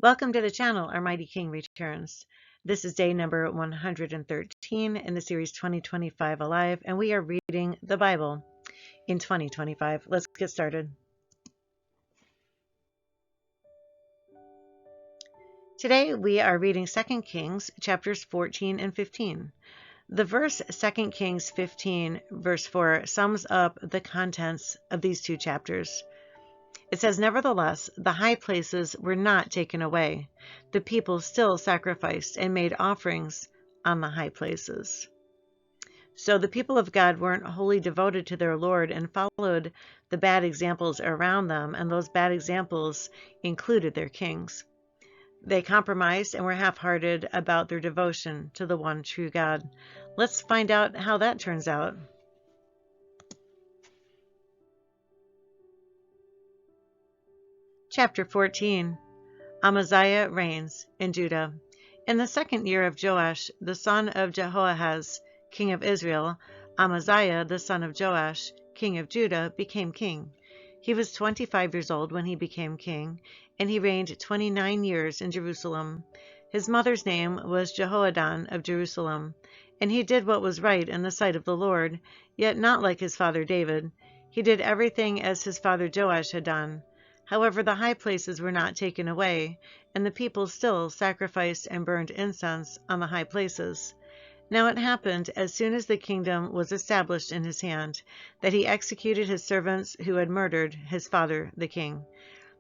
Welcome to the channel. Our Mighty King returns. This is day number 113 in the series 2025 Alive, and we are reading the Bible in 2025. Let's get started. Today we are reading 2 Kings chapters 14 and 15. The verse 2 Kings 15 verse 4 sums up the contents of these two chapters. It says, "Nevertheless, the high places were not taken away. The people still sacrificed and made offerings on the high places." So the people of God weren't wholly devoted to their Lord and followed the bad examples around them, and those bad examples included their kings. They compromised and were half-hearted about their devotion to the one true God. Let's find out how that turns out. Chapter 14. Amaziah reigns in Judah. In the second year of Joash, the son of Jehoahaz, king of Israel, Amaziah, the son of Joash, king of Judah, became king. He was 25 years old when he became king, and he reigned 29 years in Jerusalem. His mother's name was Jehoaddan of Jerusalem, and he did what was right in the sight of the Lord, yet not like his father David. He did everything as his father Joash had done. However, the high places were not taken away, and the people still sacrificed and burned incense on the high places. Now it happened, as soon as the kingdom was established in his hand, that he executed his servants who had murdered his father the king.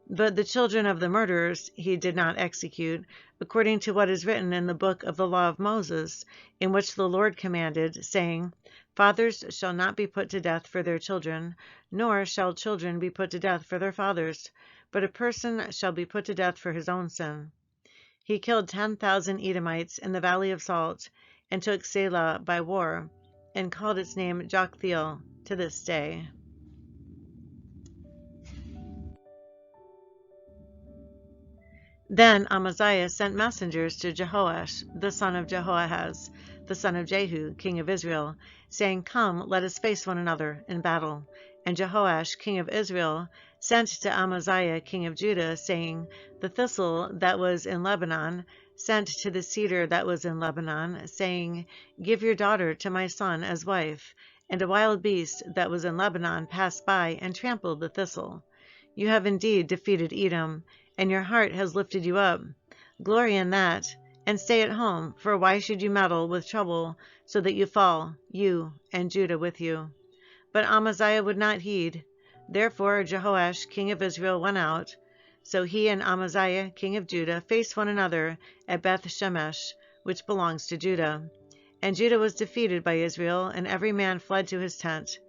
But the children of the murderers he did not execute, according to what is written in the book of the law of Moses, in which the Lord commanded, saying, "Fathers shall not be put to death for their children, nor shall children be put to death for their fathers, but a person shall be put to death for his own sin." He killed 10,000 Edomites in the Valley of Salt, and took Selah by war, and called its name Joktheel to this day. Then Amaziah sent messengers to Jehoash, the son of Jehoahaz, the son of Jehu, king of Israel, saying, "Come, let us face one another in battle." And Jehoash, king of Israel, sent to Amaziah, king of Judah, saying, "The thistle that was in Lebanon sent to the cedar that was in Lebanon, saying, 'Give your daughter to my son as wife.' And a wild beast that was in Lebanon passed by and trampled the thistle. You have indeed defeated Edom, and your heart has lifted you up. Glory in that, and stay at home, for why should you meddle with trouble, so that you fall, you and Judah with you?" But Amaziah would not heed. Therefore Jehoash, king of Israel, went out. So he and Amaziah, king of Judah, faced one another at Beth Shemesh, which belongs to Judah. And Judah was defeated by Israel, and every man fled to his tent.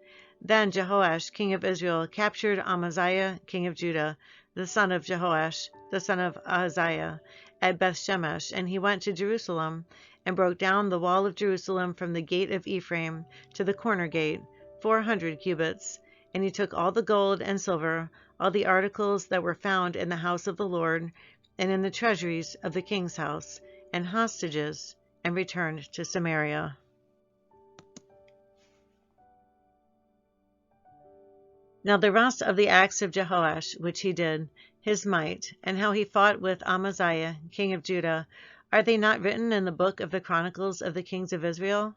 Then Jehoash, king of Israel, captured Amaziah, king of Judah, the son of Jehoash, the son of Ahaziah, at Beth Shemesh, and he went to Jerusalem, and broke down the wall of Jerusalem from the gate of Ephraim to the corner gate, 400 cubits. And he took all the gold and silver, all the articles that were found in the house of the Lord, and in the treasuries of the king's house, and hostages, and returned to Samaria. Now the rest of the acts of Jehoash, which he did, his might, and how he fought with Amaziah, king of Judah, are they not written in the book of the Chronicles of the kings of Israel?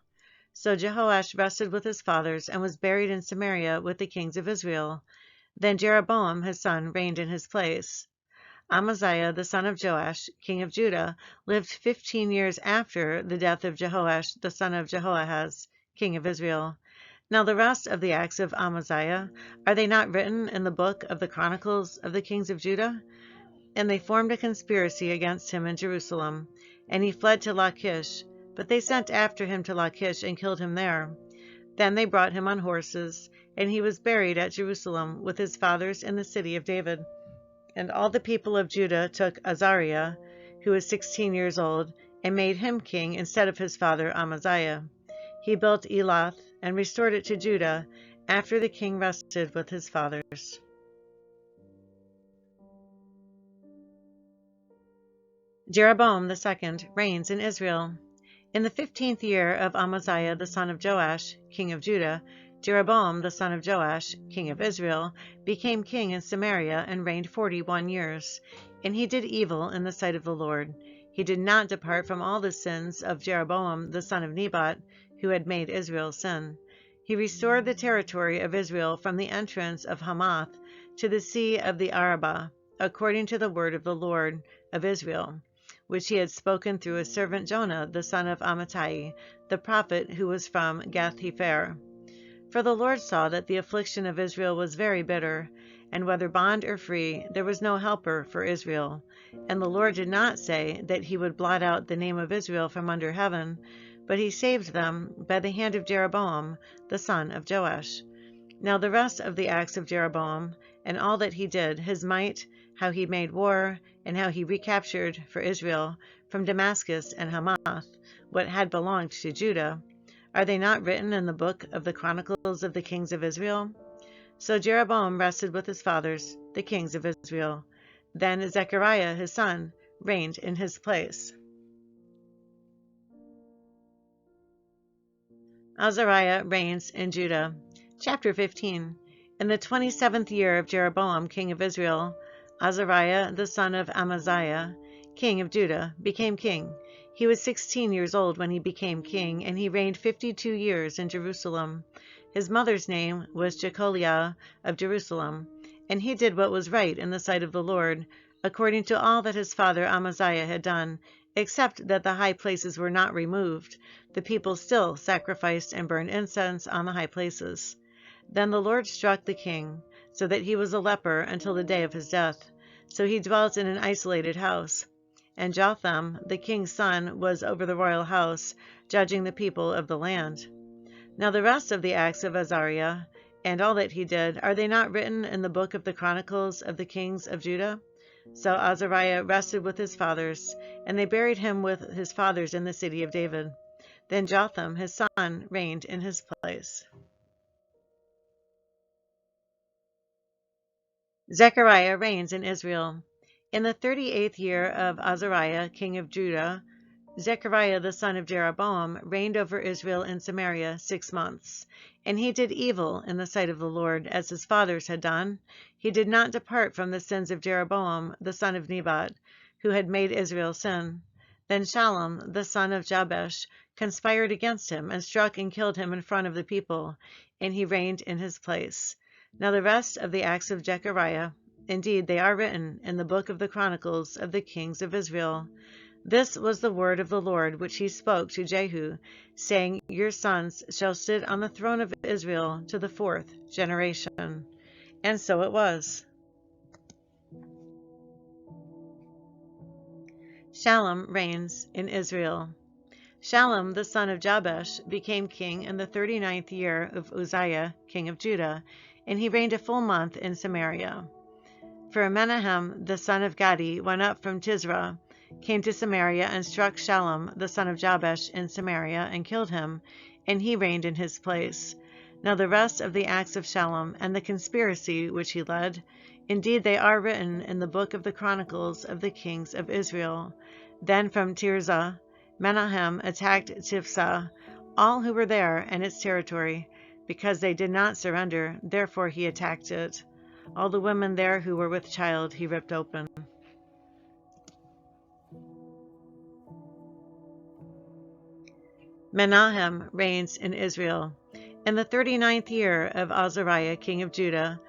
So Jehoash rested with his fathers, and was buried in Samaria with the kings of Israel. Then Jeroboam his son reigned in his place. Amaziah the son of Joash, king of Judah, lived 15 years after the death of Jehoash the son of Jehoahaz, king of Israel. Now the rest of the acts of Amaziah, are they not written in the book of the Chronicles of the kings of Judah? And they formed a conspiracy against him in Jerusalem, and he fled to Lachish, but they sent after him to Lachish and killed him there. Then they brought him on horses, and he was buried at Jerusalem with his fathers in the city of David. And all the people of Judah took Azariah, who was 16 years old, and made him king instead of his father Amaziah. He built Elath and restored it to Judah after the king rested with his fathers. Jeroboam the second reigns in Israel. In the 15th year of Amaziah the son of Joash, king of Judah, Jeroboam the son of Joash, king of Israel, became king in Samaria and reigned 41 years. And he did evil in the sight of the Lord. He did not depart from all the sins of Jeroboam the son of Nebat, who had made Israel sin. He restored the territory of Israel from the entrance of Hamath to the sea of the Arabah, according to the word of the Lord of Israel, which he had spoken through his servant Jonah the son of Amittai, the prophet who was from Gath-hepher. For the Lord saw that the affliction of Israel was very bitter, and whether bond or free, there was no helper for Israel. And the Lord did not say that he would blot out the name of Israel from under heaven, but he saved them by the hand of Jeroboam the son of Joash. Now the rest of the acts of Jeroboam, and all that he did, his might, how he made war, and how he recaptured for Israel from Damascus and Hamath what had belonged to Judah, are they not written in the book of the Chronicles of the kings of Israel? So Jeroboam rested with his fathers, the kings of Israel. Then Zechariah his son reigned in his place. Azariah reigns in Judah. Chapter 15. In the 27th year of Jeroboam king of Israel, Azariah the son of Amaziah, king of Judah, became king. He was 16 years old when he became king, and he reigned 52 years in Jerusalem. His mother's name was Jecoliah of Jerusalem, and he did what was right in the sight of the Lord, according to all that his father Amaziah had done, except that the high places were not removed. The people still sacrificed and burned incense on the high places. Then the Lord struck the king, so that he was a leper until the day of his death. So he dwelt in an isolated house. And Jotham, the king's son, was over the royal house, judging the people of the land. Now the rest of the acts of Azariah, and all that he did, are they not written in the book of the Chronicles of the kings of Judah? So Azariah rested with his fathers, and they buried him with his fathers in the city of David. Then Jotham his son reigned in his place. Zechariah reigns in Israel. In the 38th year of Azariah, king of Judah, Zechariah the son of Jeroboam reigned over Israel in Samaria 6 months. And he did evil in the sight of the Lord, as his fathers had done. He did not depart from the sins of Jeroboam the son of Nebat, who had made Israel sin. Then Shallum the son of Jabesh conspired against him, and struck and killed him in front of the people, and he reigned in his place. Now the rest of the acts of Zechariah, indeed they are written in the book of the Chronicles of the kings of Israel. This was the word of the Lord which he spoke to Jehu, saying, Your sons shall sit on the throne of Israel to the 4th generation. And so it was. Shallum reigns in Israel. Shallum the son of Jabesh became king in the 39th year of Uzziah, king of Judah, and he reigned a full month in Samaria. For Menahem the son of Gadi went up from Tisra, came to Samaria, and struck Shallum the son of Jabesh in Samaria, and killed him, and he reigned in his place. Now the rest of the acts of Shallum, and the conspiracy which he led, indeed they are written in the book of the Chronicles of the kings of Israel. Then from Tirzah, Menahem attacked Tifsah, all who were there and its territory, because they did not surrender, therefore he attacked it. All the women there who were with child he ripped open. Menahem reigns in Israel. In the 39th year of Azariah, king of Judah,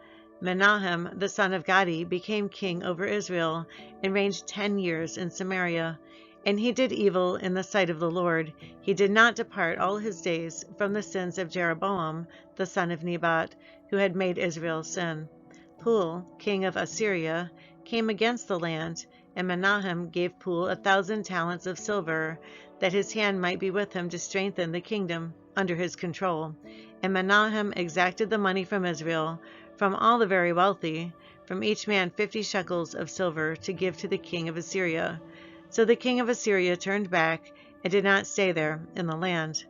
Menahem the son of Gadi became king over Israel, and reigned 10 years in Samaria. And he did evil in the sight of the Lord. He did not depart all his days from the sins of Jeroboam the son of Nebat, who had made Israel sin. Pul, king of Assyria, came against the land, and Menahem gave Pul 1,000 talents of silver, that his hand might be with him to strengthen the kingdom under his control. And Menahem exacted the money from Israel, from all the very wealthy, from each man 50 shekels of silver, to give to the king of Assyria. So the king of Assyria turned back, and did not stay there in the land.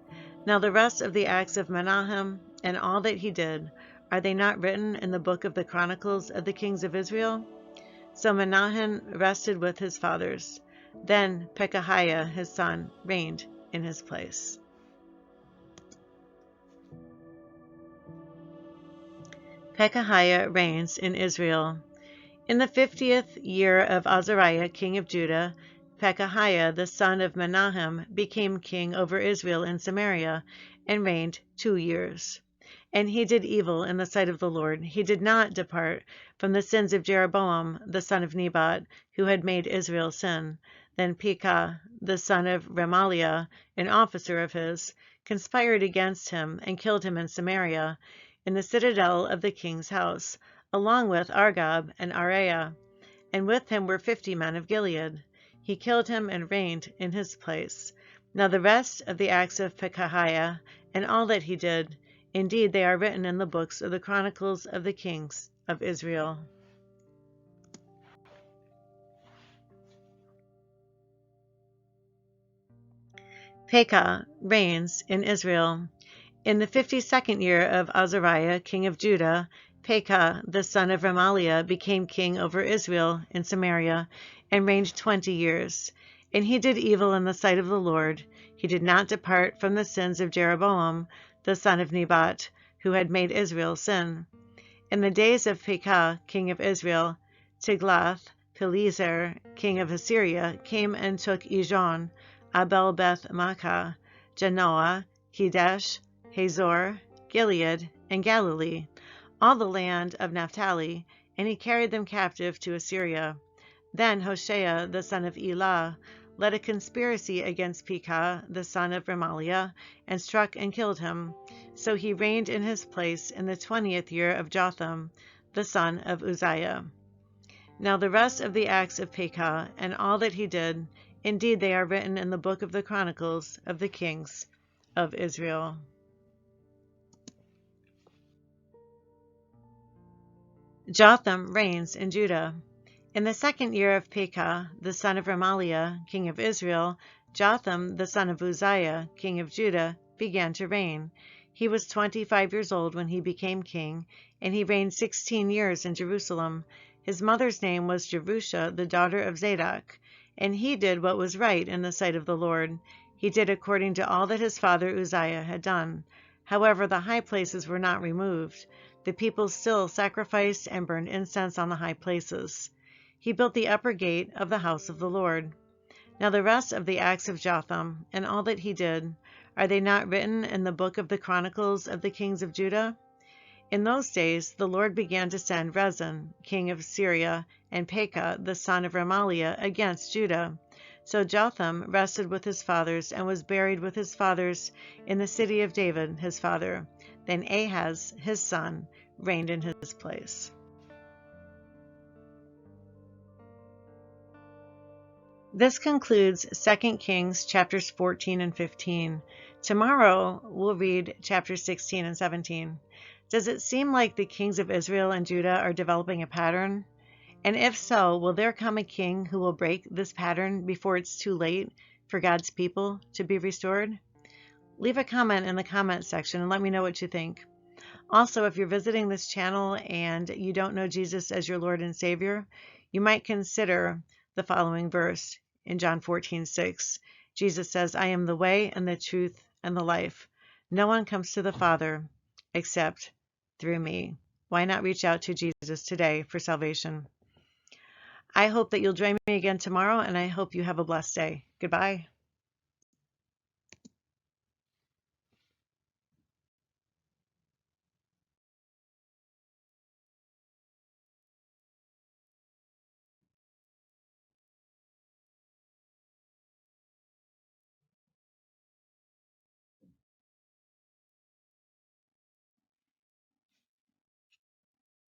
Now the rest of the acts of Menahem, and all that he did, are they not written in the book of the Chronicles of the kings of Israel? So Menahem rested with his fathers. Then Pekahiah his son reigned in his place. Pekahiah reigns in Israel. In the 50th year of Azariah, king of Judah, Pekahiah the son of Menahem became king over Israel in Samaria, and reigned 2 years. And he did evil in the sight of the Lord. He did not depart from the sins of Jeroboam the son of Nebat, who had made Israel sin. Then Pekah the son of Remaliah, an officer of his, conspired against him, and killed him in Samaria, in the citadel of the king's house, along with Argob and Ariah, and with him were 50 men of Gilead. He killed him and reigned in his place. Now the rest of the acts of Pekahiah, and all that he did, indeed they are written in the books of the Chronicles of the Kings of Israel. Pekah reigns in Israel. In the 52nd year of Azariah, king of Judah, Pekah the son of Remaliah became king over Israel in Samaria, and reigned 20 years. And he did evil in the sight of the Lord. He did not depart from the sins of Jeroboam the son of Nebat, who had made Israel sin. In the days of Pekah king of Israel, Tiglath-Pileser king of Assyria came and took Ijon, Abel-Beth-Maachah, Janoah, Kedesh, Hazor, Gilead, and Galilee, all the land of Naphtali, and he carried them captive to Assyria. Then Hoshea the son of Elah led a conspiracy against Pekah the son of Remaliah, and struck and killed him. So he reigned in his place in the 20th year of Jotham the son of Uzziah. Now the rest of the acts of Pekah, and all that he did, indeed they are written in the book of the Chronicles of the Kings of Israel. Jotham reigns in Judah. In the 2nd year of Pekah, the son of Remaliah, king of Israel, Jotham, the son of Uzziah, king of Judah, began to reign. He was 25 years old when he became king, and he reigned 16 years in Jerusalem. His mother's name was Jerusha, the daughter of Zadok, and he did what was right in the sight of the Lord. He did according to all that his father Uzziah had done. However, the high places were not removed. The people still sacrificed and burned incense on the high places. He built the upper gate of the house of the Lord. Now the rest of the acts of Jotham, and all that he did, are they not written in the book of the Chronicles of the Kings of Judah? In those days the Lord began to send Rezin, king of Syria, and Pekah, the son of Remaliah, against Judah. So Jotham rested with his fathers, and was buried with his fathers in the city of David his father. Then Ahaz, his son, reigned in his place. This concludes 2 Kings chapters 14 and 15. Tomorrow we'll read chapters 16 and 17. Does it seem like the kings of Israel and Judah are developing a pattern? And if so, will there come a king who will break this pattern before it's too late for God's people to be restored? Leave a comment in the comment section and let me know what you think. Also, if you're visiting this channel and you don't know Jesus as your Lord and Savior, you might consider the following verse in John 14:6. Jesus says, "I am the way and the truth and the life. No one comes to the Father except through me." Why not reach out to Jesus today for salvation? I hope that you'll join me again tomorrow, and I hope you have a blessed day. Goodbye.